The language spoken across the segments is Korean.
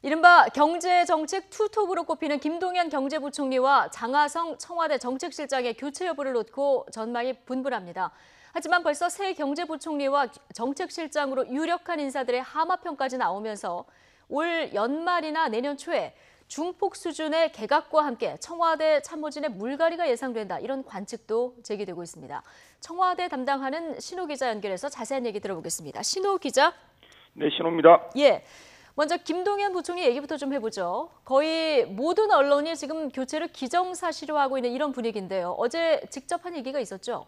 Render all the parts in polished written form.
이른바 경제정책 투톱으로 꼽히는 김동연 경제부총리와 장하성 청와대 정책실장의 교체 여부를 놓고 전망이 분분합니다. 하지만 벌써 새 경제부총리와 정책실장으로 유력한 인사들의 하마평까지 나오면서 올 연말이나 내년 초에 중폭 수준의 개각과 함께 청와대 참모진의 물갈이가 예상된다. 이런 관측도 제기되고 있습니다. 청와대 담당하는 신호 기자 연결해서 자세한 얘기 들어보겠습니다. 신호 기자. 네, 신호입니다. 예. 먼저 김동연 부총리 얘기부터 좀 해보죠. 거의 모든 언론이 지금 교체를 기정사실화하고 있는 이런 분위기인데요. 어제 직접 한 얘기가 있었죠?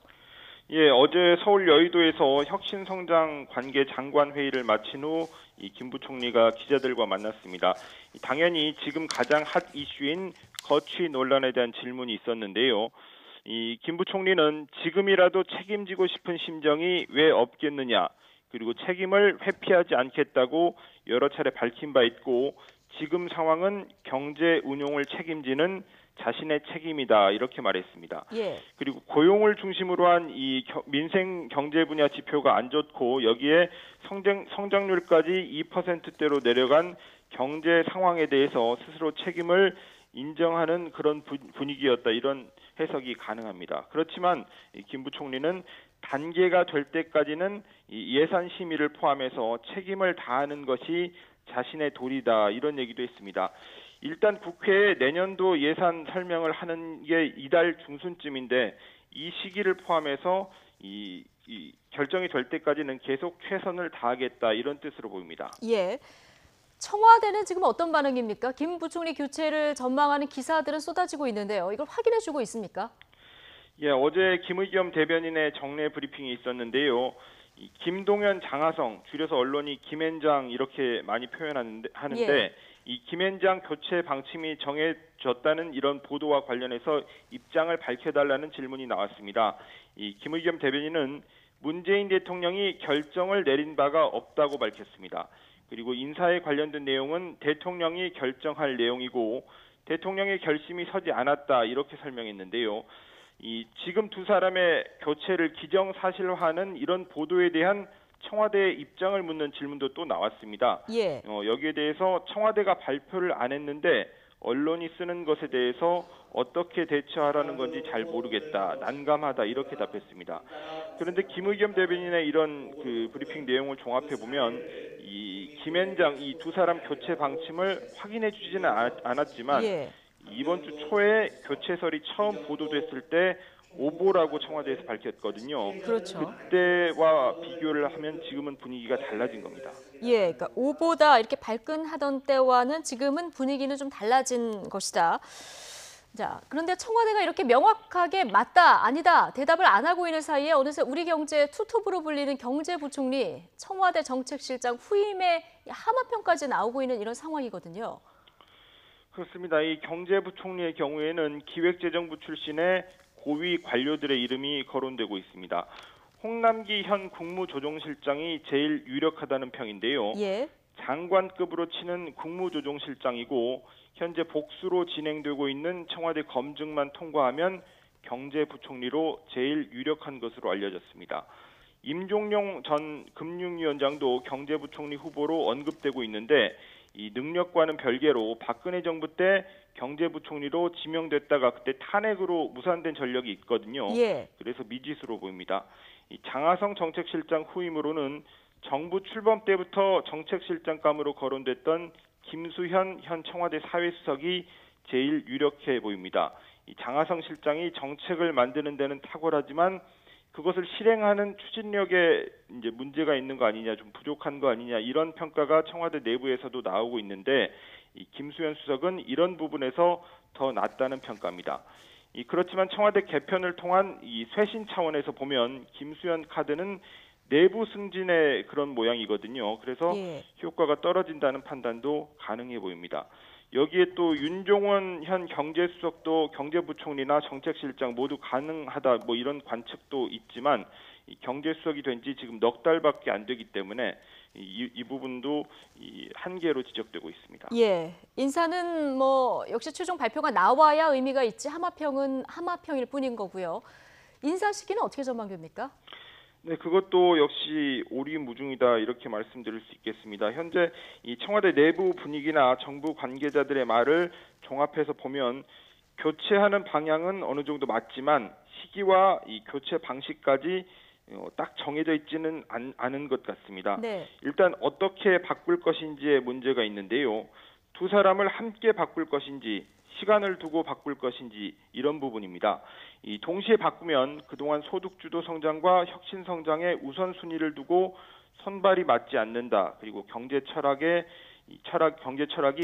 예, 어제 서울 여의도에서 혁신성장 관계 장관 회의를 마친 후 이 김 부총리가 기자들과 만났습니다. 당연히 지금 가장 핫 이슈인 거취 논란에 대한 질문이 있었는데요. 이 김 부총리는 지금이라도 책임지고 싶은 심정이 왜 없겠느냐, 그리고 책임을 회피하지 않겠다고 여러 차례 밝힌 바 있고, 지금 상황은 경제 운용을 책임지는 자신의 책임이다, 이렇게 말했습니다. 예. 그리고 고용을 중심으로 한 이 민생 경제 분야 지표가 안 좋고, 여기에 성장률까지 2%대로 내려간 경제 상황에 대해서 스스로 책임을 인정하는 그런 분위기였다, 이런 해석이 가능합니다. 그렇지만 김 부총리는 단계가 될 때까지는 이 예산 심의를 포함해서 책임을 다하는 것이 자신의 도리다, 이런 얘기도 했습니다. 일단 국회에 내년도 예산 설명을 하는 게 이달 중순쯤인데, 이 시기를 포함해서 이 결정이 될 때까지는 계속 최선을 다하겠다, 이런 뜻으로 보입니다. 예. 청와대는 지금 어떤 반응입니까? 김 부총리 교체를 전망하는 기사들은 쏟아지고 있는데요. 이걸 확인해주고 있습니까? 예, 어제 김의겸 대변인의 정례 브리핑이 있었는데요. 이 김동연, 장하성, 줄여서 언론이 김앤장 이렇게 많이 표현하는데 예. 이 김앤장 교체 방침이 정해졌다는 이런 보도와 관련해서 입장을 밝혀달라는 질문이 나왔습니다. 이 김의겸 대변인은 문재인 대통령이 결정을 내린 바가 없다고 밝혔습니다. 그리고 인사에 관련된 내용은 대통령이 결정할 내용이고 대통령의 결심이 서지 않았다, 이렇게 설명했는데요. 지금 두 사람의 교체를 기정사실화하는 이런 보도에 대한 청와대의 입장을 묻는 질문도 또 나왔습니다. 예. 여기에 대해서 청와대가 발표를 안 했는데 언론이 쓰는 것에 대해서 어떻게 대처하라는 건지 잘 모르겠다, 난감하다, 이렇게 답했습니다. 그런데 김의겸 대변인의 이런 브리핑 내용을 종합해 보면 이 김앤장 이 두 사람 교체 방침을 확인해 주지는 않았지만 예. 이번 주 초에 교체설이 처음 보도됐을 때 오보라고 청와대에서 밝혔거든요. 그렇죠. 그때와 비교를 하면 지금은 분위기가 달라진 겁니다. 예, 그러니까 오보다 이렇게 발끈하던 때와는 지금은 분위기는 좀 달라진 것이다. 자, 그런데 청와대가 이렇게 명확하게 맞다, 아니다 대답을 안 하고 있는 사이에 어느새 우리 경제 투톱으로 불리는 경제부총리, 청와대 정책실장 후임의 하마평까지 나오고 있는 이런 상황이거든요. 그렇습니다. 이 경제부총리의 경우에는 기획재정부 출신의 고위 관료들의 이름이 거론되고 있습니다. 홍남기 현 국무조정실장이 제일 유력하다는 평인데요. 예. 장관급으로 치는 국무조정실장이고, 현재 복수로 진행되고 있는 청와대 검증만 통과하면 경제부총리로 제일 유력한 것으로 알려졌습니다. 임종용 전 금융위원장도 경제부총리 후보로 언급되고 있는데, 이 능력과는 별개로 박근혜 정부 때 경제부총리로 지명됐다가 그때 탄핵으로 무산된 전력이 있거든요. 예. 그래서 미지수로 보입니다. 이 장하성 정책실장 후임으로는 정부 출범 때부터 정책실장감으로 거론됐던 김수현 현 청와대 사회수석이 제일 유력해 보입니다. 이 장하성 실장이 정책을 만드는 데는 탁월하지만 그것을 실행하는 추진력에 이제 문제가 있는 거 아니냐, 좀 부족한 거 아니냐, 이런 평가가 청와대 내부에서도 나오고 있는데, 이 김수현 수석은 이런 부분에서 더 낫다는 평가입니다. 그렇지만 청와대 개편을 통한 이 쇄신 차원에서 보면 김수현 카드는 내부 승진의 그런 모양이거든요. 그래서 예. 효과가 떨어진다는 판단도 가능해 보입니다. 여기에 또 윤종원 현 경제수석도 경제부총리나 정책실장 모두 가능하다, 뭐 이런 관측도 있지만 이 경제수석이 된 지 지금 넉 달밖에 안 되기 때문에 이 부분도 이 한계로 지적되고 있습니다. 예, 인사는 뭐 역시 최종 발표가 나와야 의미가 있지 하마평은 하마평일 뿐인 거고요. 인사 시기는 어떻게 전망됩니까? 네, 그것도 역시 오리무중이다 이렇게 말씀드릴 수 있겠습니다. 현재 이 청와대 내부 분위기나 정부 관계자들의 말을 종합해서 보면 교체하는 방향은 어느 정도 맞지만 시기와 이 교체 방식까지 딱 정해져 있지는 않은 것 같습니다. 네. 일단 어떻게 바꿀 것인지에 문제가 있는데요. 두 사람을 함께 바꿀 것인지 시간을 두고 바꿀 것인지 이런 부분입니다. 이 동시에 바꾸면 그동안 소득주도 성장과 혁신 성장의 우선순위를 두고 손발이 맞지 않는다. 그리고 경제 철학이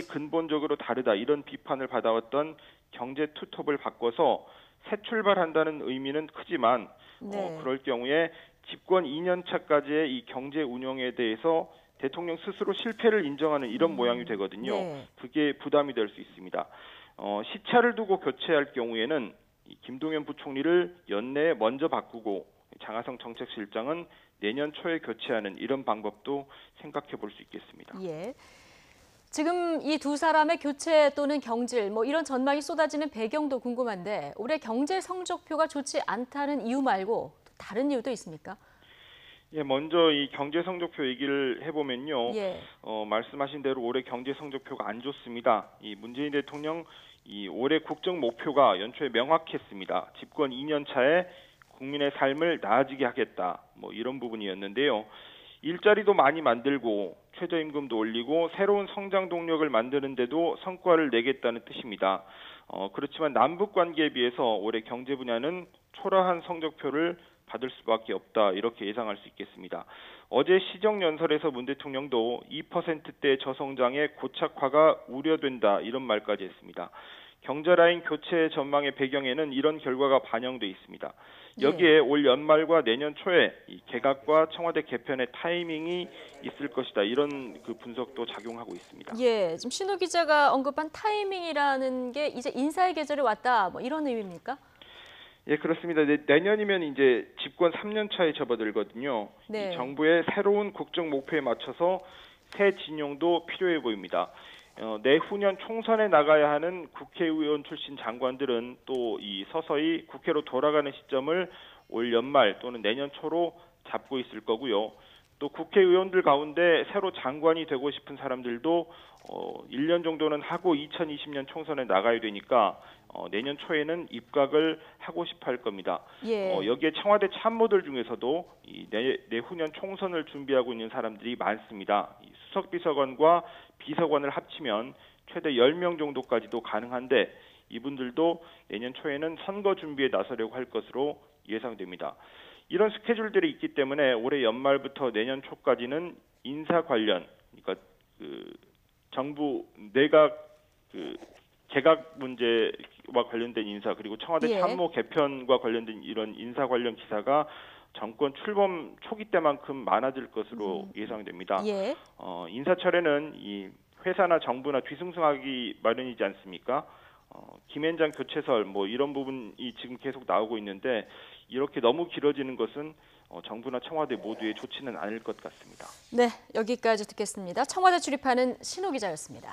근본적으로 다르다. 이런 비판을 받아왔던 경제 투톱을 바꿔서 새 출발한다는 의미는 크지만 네. 그럴 경우에 집권 2년 차까지의 이 경제 운영에 대해서 대통령 스스로 실패를 인정하는 이런 모양이 되거든요. 네. 그게 부담이 될 수 있습니다. 시차를 두고 교체할 경우에는 이 김동연 부총리를 연내에 먼저 바꾸고 장하성 정책실장은 내년 초에 교체하는 이런 방법도 생각해 볼 수 있겠습니다. 예. 지금 이 두 사람의 교체 또는 경질 이런 전망이 쏟아지는 배경도 궁금한데 올해 경제 성적표가 좋지 않다는 이유 말고 또 다른 이유도 있습니까? 예, 먼저 이 경제 성적표 얘기를 해보면요. 예. 말씀하신 대로 올해 경제 성적표가 안 좋습니다. 이 문재인 대통령 이 올해 국정 목표가 연초에 명확했습니다. 집권 2년 차에 국민의 삶을 나아지게 하겠다. 이런 부분이었는데요. 일자리도 많이 만들고 최저임금도 올리고 새로운 성장 동력을 만드는데도 성과를 내겠다는 뜻입니다. 그렇지만 남북 관계에 비해서 올해 경제 분야는 초라한 성적표를 받을 수밖에 없다 이렇게 예상할 수 있겠습니다. 어제 시정연설에서 문 대통령도 2%대 저성장의 고착화가 우려된다 이런 말까지 했습니다. 경제라인 교체 전망의 배경에는 이런 결과가 반영돼 있습니다. 여기에 올 연말과 내년 초에 이 개각과 청와대 개편의 타이밍이 있을 것이다 이런 그 분석도 작용하고 있습니다. 예, 지금 신호 기자가 언급한 타이밍이라는 게 이제 인사의 계절이 왔다 이런 의미입니까? 예, 그렇습니다. 내년이면 이제 집권 3년 차에 접어들거든요. 네. 이 정부의 새로운 국정 목표에 맞춰서 새 진용도 필요해 보입니다. 내후년 총선에 나가야 하는 국회의원 출신 장관들은 또 이 서서히 국회로 돌아가는 시점을 올 연말 또는 내년 초로 잡고 있을 거고요. 또 국회의원들 가운데 새로 장관이 되고 싶은 사람들도 1년 정도는 하고 2020년 총선에 나가야 되니까 내년 초에는 입각을 하고 싶어 할 겁니다. 예. 여기에 청와대 참모들 중에서도 이 내후년 총선을 준비하고 있는 사람들이 많습니다. 이 수석비서관과 비서관을 합치면 최대 10명 정도까지도 가능한데 이분들도 내년 초에는 선거 준비에 나서려고 할 것으로 예상됩니다. 이런 스케줄들이 있기 때문에 올해 연말부터 내년 초까지는 인사 관련, 그러니까 정부 내각 개각 문제와 관련된 인사 그리고 청와대 예. 참모 개편과 관련된 이런 인사 관련 기사가 정권 출범 초기 때만큼 많아질 것으로 예상됩니다. 예. 인사철에는 이 회사나 정부나 뒤숭숭하기 마련이지 않습니까? 김앤장 교체설 이런 부분이 지금 계속 나오고 있는데 이렇게 너무 길어지는 것은 정부나 청와대 모두에 좋지는 않을 것 같습니다. 네, 여기까지 듣겠습니다. 청와대 출입하는 신호 기자였습니다.